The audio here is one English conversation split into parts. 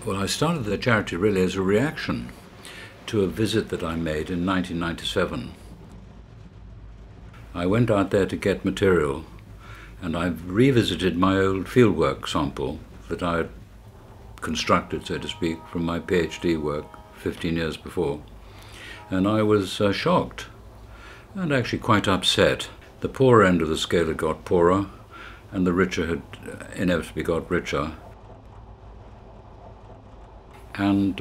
Well, I started the charity really as a reaction to a visit that I made in 1997. I went out there to get material, and I've revisited my old fieldwork sample that I had constructed, so to speak, from my PhD work 15 years before. And I was shocked and actually quite upset. The poorer end of the scale had got poorer, and the richer had inevitably got richer. And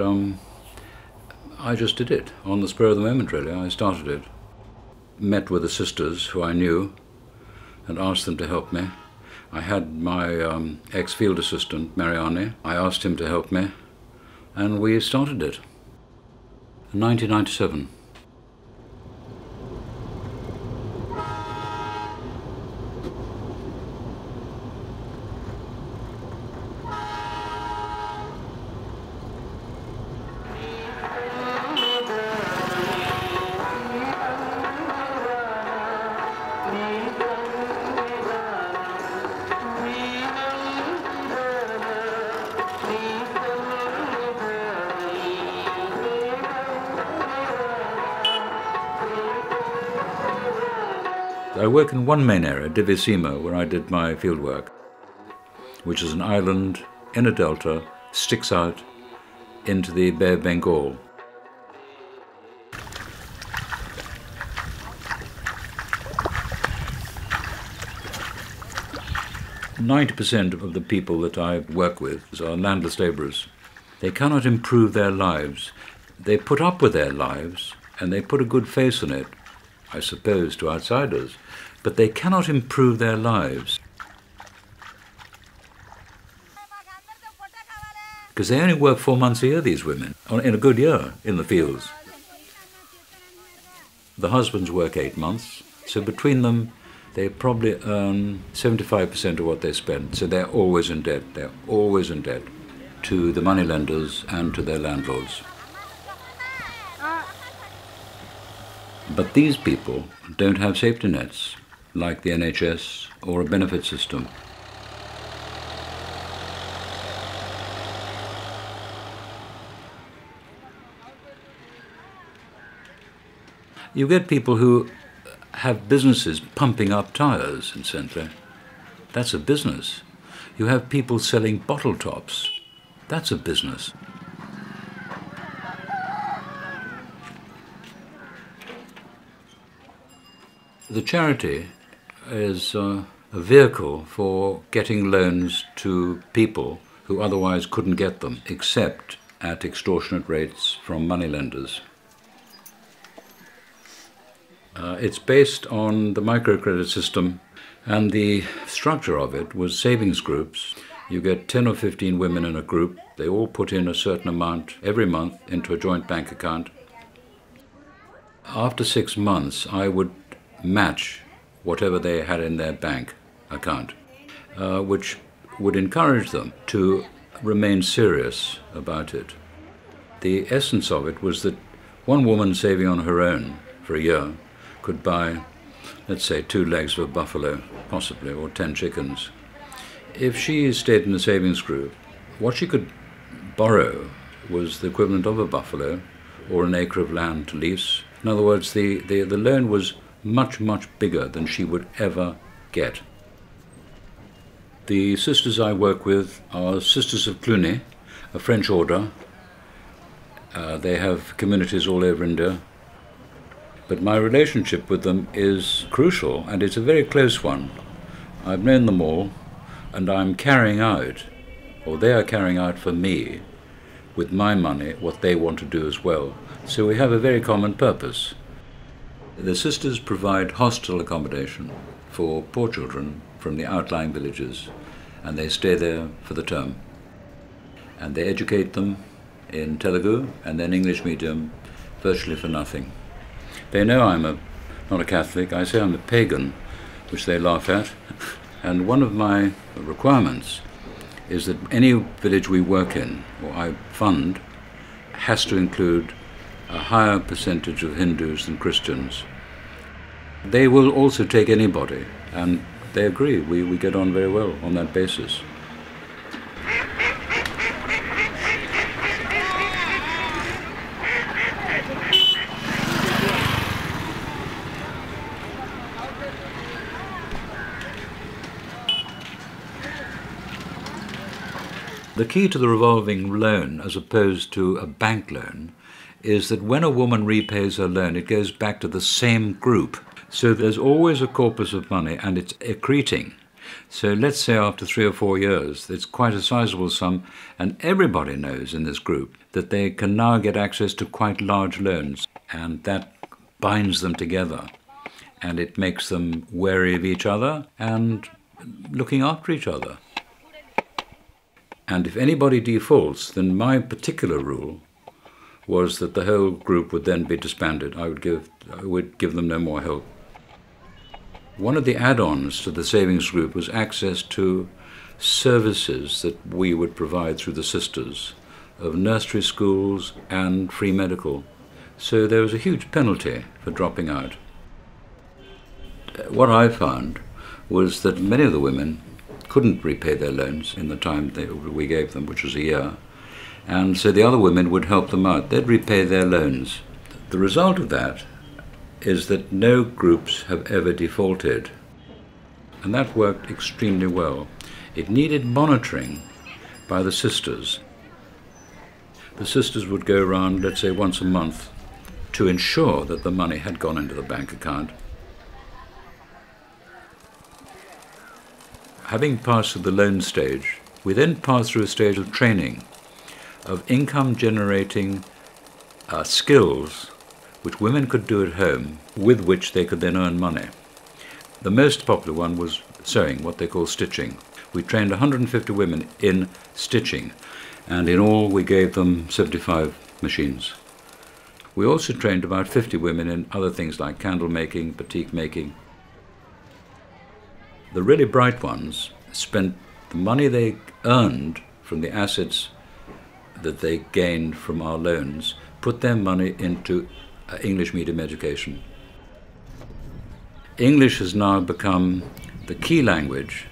I just did it on the spur of the moment, really. I started it. Met with the sisters who I knew and asked them to help me. I had my ex-field assistant, Mariani. I asked him to help me, and we started it in 1997. I work in one main area, Divi Seema, where I did my fieldwork, which is an island in a delta, sticks out into the Bay of Bengal. "90% of the people that I work with are landless labourers. They cannot improve their lives. They put up with their lives and they put a good face on it, I suppose, to outsiders, but they cannot improve their lives because they only work 4 months a year, these women, in a good year in the fields. The husbands work 8 months, so between them they probably earn 75% of what they spend, so they're always in debt. They're always in debt to the moneylenders and to their landlords. But these people don't have safety nets, like the NHS or a benefit system. You get people who have businesses pumping up tyres in Centre. That's a business. You have people selling bottle tops. That's a business. The charity is a vehicle for getting loans to people who otherwise couldn't get them, except at extortionate rates from moneylenders. It's based on the microcredit system, and the structure of it was savings groups. You get 10 or 15 women in a group. They all put in a certain amount every month into a joint bank account. After 6 months, I would match whatever they had in their bank account, which would encourage them to remain serious about it. The essence of it was that one woman saving on her own for a year could buy, let's say, 2 legs of a buffalo, possibly, or 10 chickens. If she stayed in a savings group, what she could borrow was the equivalent of a buffalo or an acre of land to lease. In other words, the loan was much, much bigger than she would ever get. The sisters I work with are Sisters of Cluny, a French order. They have communities all over India. But my relationship with them is crucial, and it's a very close one. I've known them all, and I'm carrying out, or they are carrying out for me, with my money, what they want to do as well. So we have a very common purpose. The sisters provide hostel accommodation for poor children from the outlying villages, and they stay there for the term. And they educate them in Telugu and then English medium virtually for nothing. They know I'm not a Catholic. I say I'm a pagan, which they laugh at. And one of my requirements is that any village we work in, or I fund, has to include a higher percentage of Hindus than Christians. They will also take anybody, and they agree. We get on very well on that basis. The key to the revolving loan, as opposed to a bank loan, is that when a woman repays her loan, it goes back to the same group. So there's always a corpus of money, and it's accreting. So let's say after 3 or 4 years, it's quite a sizable sum, and everybody knows in this group that they can now get access to quite large loans, and that binds them together, and it makes them wary of each other and looking after each other. And if anybody defaults, then my particular rule was that the whole group would then be disbanded. I would give them no more help. One of the add-ons to the savings group was access to services that we would provide through the sisters, of nursery schools and free medical. So there was a huge penalty for dropping out. What I found was that many of the women couldn't repay their loans in the time we gave them, which was a year, and so the other women would help them out. They'd repay their loans. The result of that is that no groups have ever defaulted, and that worked extremely well. It needed monitoring by the sisters. The sisters would go around, let's say once a month, to ensure that the money had gone into the bank account. Having passed through the loan stage, we then passed through a stage of training, of income-generating skills which women could do at home, with which they could then earn money. The most popular one was sewing, what they call stitching. We trained 150 women in stitching, and in all we gave them 75 machines. We also trained about 50 women in other things like candle making, batik making. The really bright ones spent the money they earned from the assets that they gained from our loans, put their money into English medium education. English has now become the key language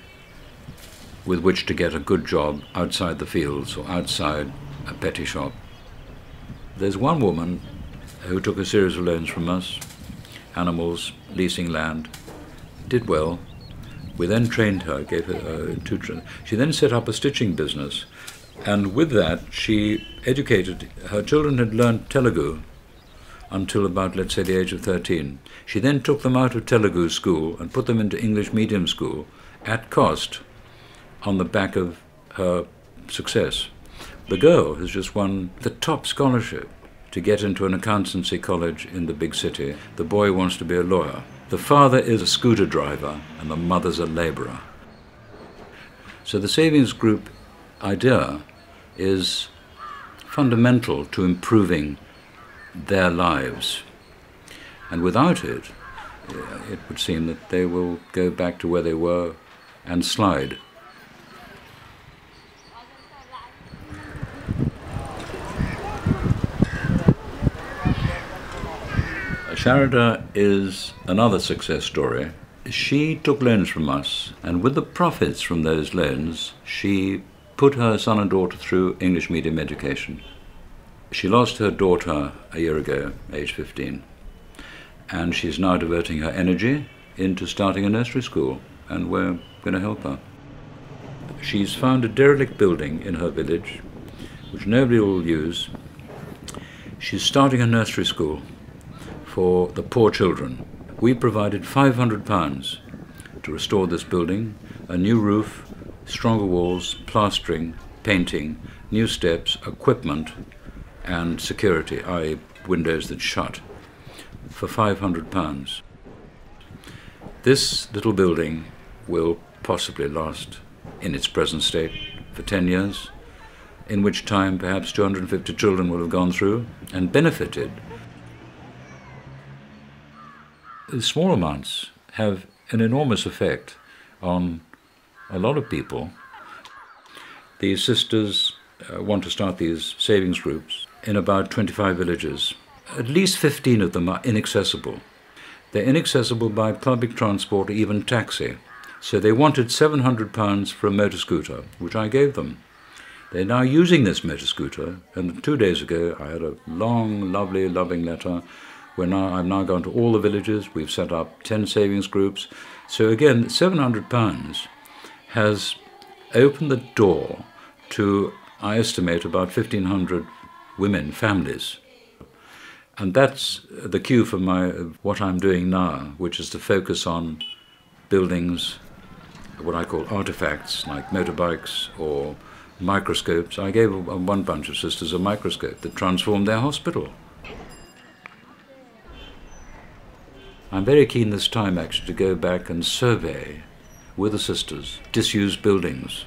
with which to get a good job outside the fields or outside a petty shop. There's one woman who took a series of loans from us, animals, leasing land, did well. We then trained her, gave her tutoring. She then set up a stitching business, and with that she educated. Her children had learned Telugu until about, let's say, the age of 13. She then took them out of Telugu school and put them into English medium school at cost on the back of her success. The girl has just won the top scholarship to get into an accountancy college in the big city. The boy wants to be a lawyer. The father is a scooter driver and the mother's a labourer. So the savings group idea is fundamental to improving their lives. And without it, it would seem that they will go back to where they were and slide. Sharada is another success story. She took loans from us, and with the profits from those loans, she put her son and daughter through English medium education. She lost her daughter a year ago, age 15, and she's now diverting her energy into starting a nursery school, and we're going to help her. She's found a derelict building in her village, which nobody will use. She's starting a nursery school for the poor children. We provided £500 to restore this building, a new roof, stronger walls, plastering, painting, new steps, equipment, and security, i.e. windows that shut, for £500. This little building will possibly last in its present state for 10 years, in which time perhaps 250 children will have gone through and benefited. Small amounts have an enormous effect on a lot of people. These sisters want to start these savings groups in about 25 villages. At least 15 of them are inaccessible. They're inaccessible by public transport or even taxi. So they wanted £700 for a motor scooter, which I gave them. They're now using this motor scooter, and 2 days ago I had a long, lovely, loving letter. I've now gone to all the villages. We've set up 10 savings groups. So again, £700 has opened the door to, I estimate, about 1,500 women, families. And that's the cue for what I'm doing now, which is to focus on buildings, what I call artifacts, like motorbikes or microscopes. I gave one bunch of sisters a microscope that transformed their hospital. I'm very keen this time, actually, to go back and survey with the sisters disused buildings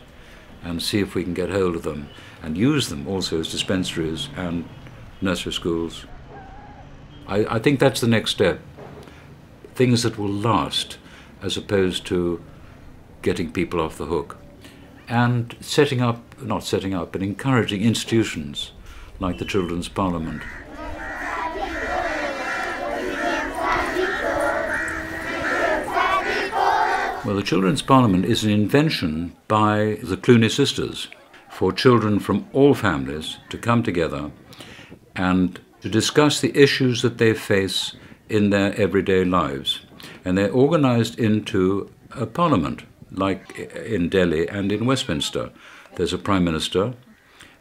and see if we can get hold of them and use them also as dispensaries and nursery schools. I think that's the next step. Things that will last as opposed to getting people off the hook. And not setting up, but encouraging institutions like the Children's Parliament. Well, the Children's Parliament is an invention by the Clooney sisters for children from all families to come together and to discuss the issues that they face in their everyday lives. And they're organized into a parliament, like in Delhi and in Westminster. There's a prime minister,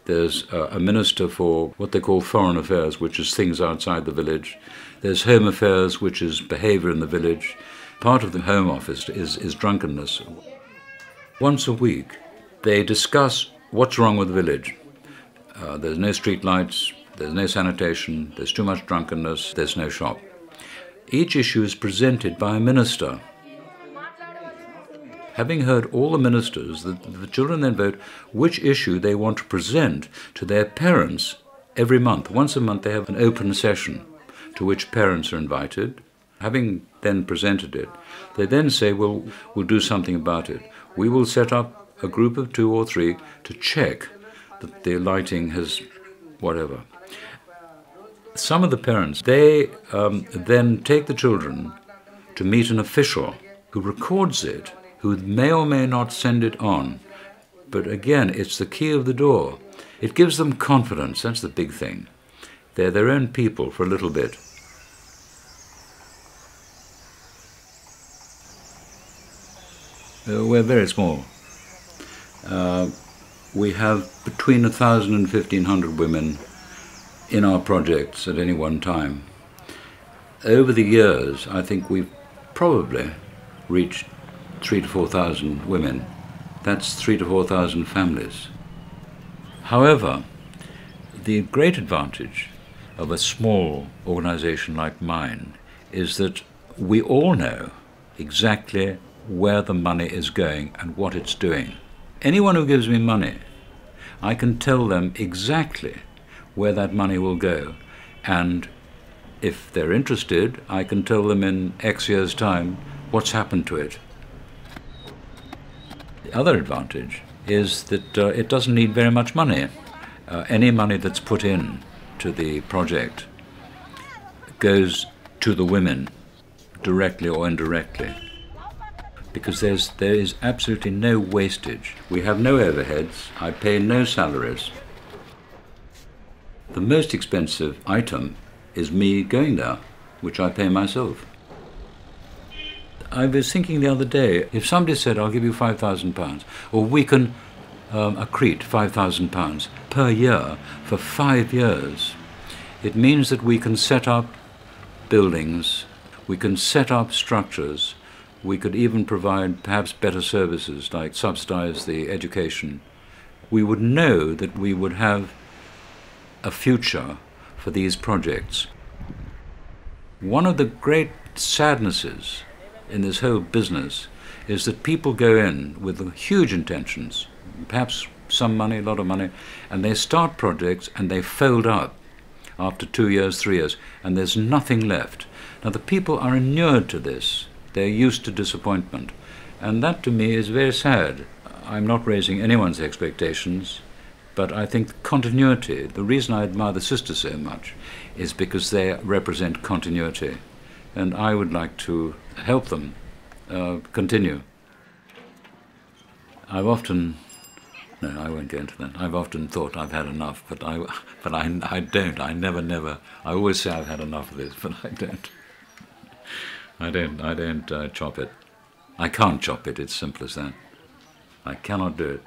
there's a minister for what they call foreign affairs, which is things outside the village. There's home affairs, which is behavior in the village. Part of the home office is drunkenness. Once a week, they discuss what's wrong with the village. There's no street lights, there's no sanitation, there's too much drunkenness, there's no shop. Each issue is presented by a minister. Having heard all the ministers, the children then vote which issue they want to present to their parents every month. Once a month they have an open session to which parents are invited. Having then presented it, they then say, well, we'll do something about it. We will set up a group of 2 or 3 to check that the lighting has whatever. Some of the parents, they then take the children to meet an official who records it, who may or may not send it on. But again, it's the key of the door. It gives them confidence. That's the big thing. They're their own people for a little bit. We're very small. We have between 1,000 and 1,500 women in our projects at any one time. Over the years, I think we've probably reached 3,000 to 4,000 women. That's 3,000 to 4,000 families. However, the great advantage of a small organization like mine is that we all know exactly where the money is going and what it's doing. Anyone who gives me money, I can tell them exactly where that money will go. And if they're interested, I can tell them in X years' time what's happened to it. The other advantage is that it doesn't need very much money. Any money that's put in to the project goes to the women, directly or indirectly, because there is absolutely no wastage. We have no overheads. I pay no salaries. The most expensive item is me going there, which I pay myself. I was thinking the other day, if somebody said, I'll give you £5,000, or we can accrete £5,000 per year for 5 years, it means that we can set up buildings, we can set up structures, we could even provide perhaps better services, like subsidize the education. We would know that we would have a future for these projects. One of the great sadnesses in this whole business is that people go in with huge intentions, perhaps some money, a lot of money, and they start projects and they fold up after 2 years, 3 years, and there's nothing left. Now the people are inured to this. They're used to disappointment. And that to me is very sad. I'm not raising anyone's expectations, but I think continuity, the reason I admire the sisters so much is because they represent continuity. And I would like to help them continue. I've often, no, I won't go into that. I've often thought I've had enough, but I don't. I never. I always say I've had enough of this, but I don't. I don't chop it. I can't chop it, it's simple as that. I cannot do it.